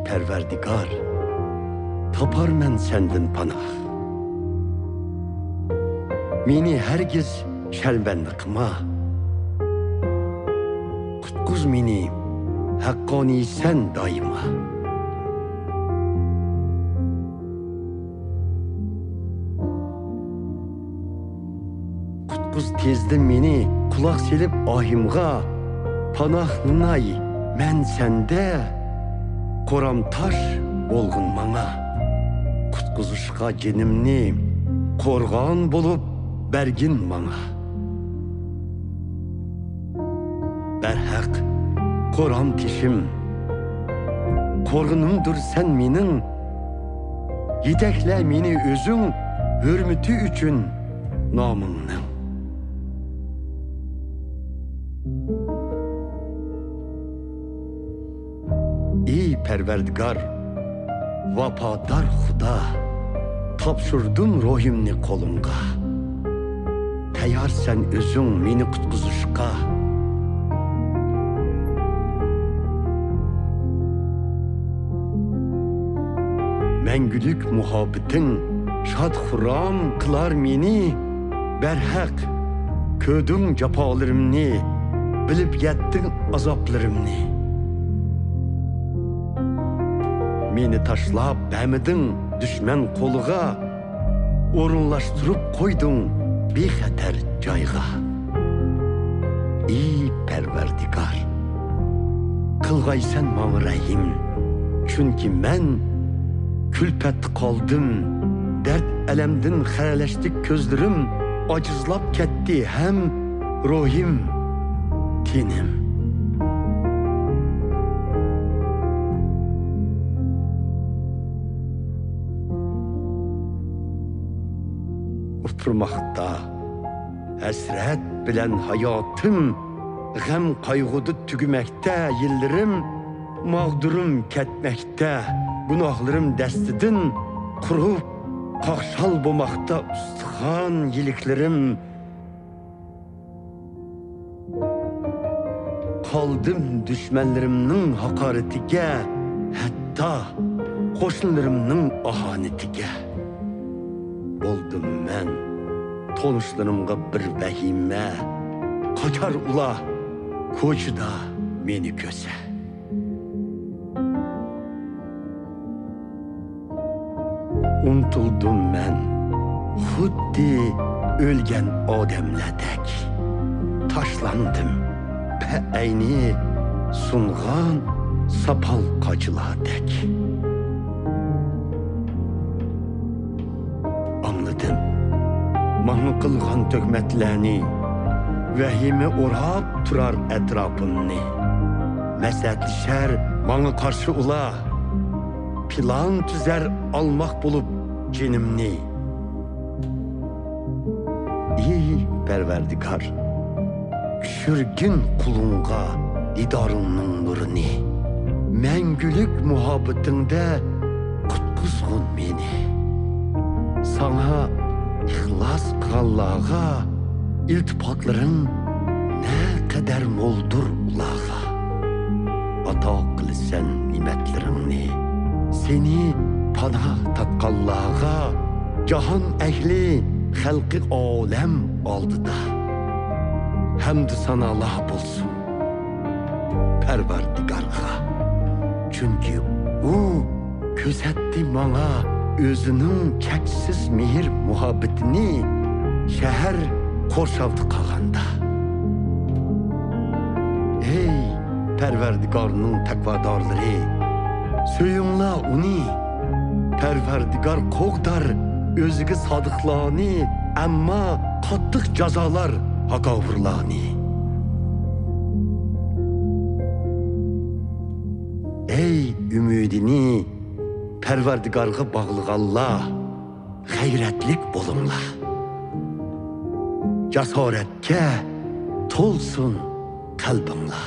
Perverdigar, tapar men senden panah. Meni hergiz şelbenli kıma. Kutkuz meni, hakkani sen daima. Kutkuz tezdi meni, kulak selip ahimga. Panah nınay, men sende. Koram taş olgun mana. Kutkuzuşka jenimni, korgan bolup bergin mana. Berhak, koram tişim. Korgunumdur sen menin. Yedekle meni özün, hürmütü üçün namının. Ey Perverdigar, vafadar Xuda, tapşırdım ruhimni kolunga. Tayar sen özün meni kutkuzuşka. Mengülük muhabbetin şad huram kılar meni. Berhak, ködün capalarımni, bilip yettin azaplarımni. Meni taşlap bämidin düşman koluğa, orunlaştırıp koydun bexatar joyga. Ey Perverdigar, kılgaysan maňa rahim, çünki men külpet kaldım, dert elemdin xaraleştik közlerim, acızlap ketdi hem ruhim, tenim. Uturmakta, esret bilen hayatım, gam kaygıdı tügümekte yıllarım, mağdurum ketmekte, günahlarım destidin, kurup kakşal bulmakta ustixan yiliklerim. Kaldım düşmanlarımның hakaretige, hatta koşunlarımның ahanetige. Oldum men, tonuşlarımga bir vehime, kaçar ula, koçuda meni köse. Unutuldum men, xuddi ölgen ademledek. Taşlandım, pe'eyni sungan sapal kacıladek. Anladım, maňa kılgan tökmetlerini, vehime orap turar etrafımni. Mesetişer maňa karşı ula, plan tüzer almak bulup jenimni. Ey Perverdigar, şürgün kulunga didarının nuruni, mengülük muhabbetinde kutkuzgun meni. Sana ihlas kılağa, iltifatların ne kadar moldur ulağa. Ata kılsen nimetlerini, seni panah tatkallağa, cahan ehli halkı alem aldı da. Hamd sana Allah bulsun, Perverdigarga. Çünkü o közetti bana özünün çeksiz mehir muhabbetini şehir korşavdı kağanda. Ey Perverdigarının takvadarları, söyünla onu, Perverdigar koğdar özüge sadıklani, amma kattık cazalar hakavurlani. Ey ümidini Perverdigarga bağlığalla, gayretlik bolunla. Cesaretke tolsun kalbinla.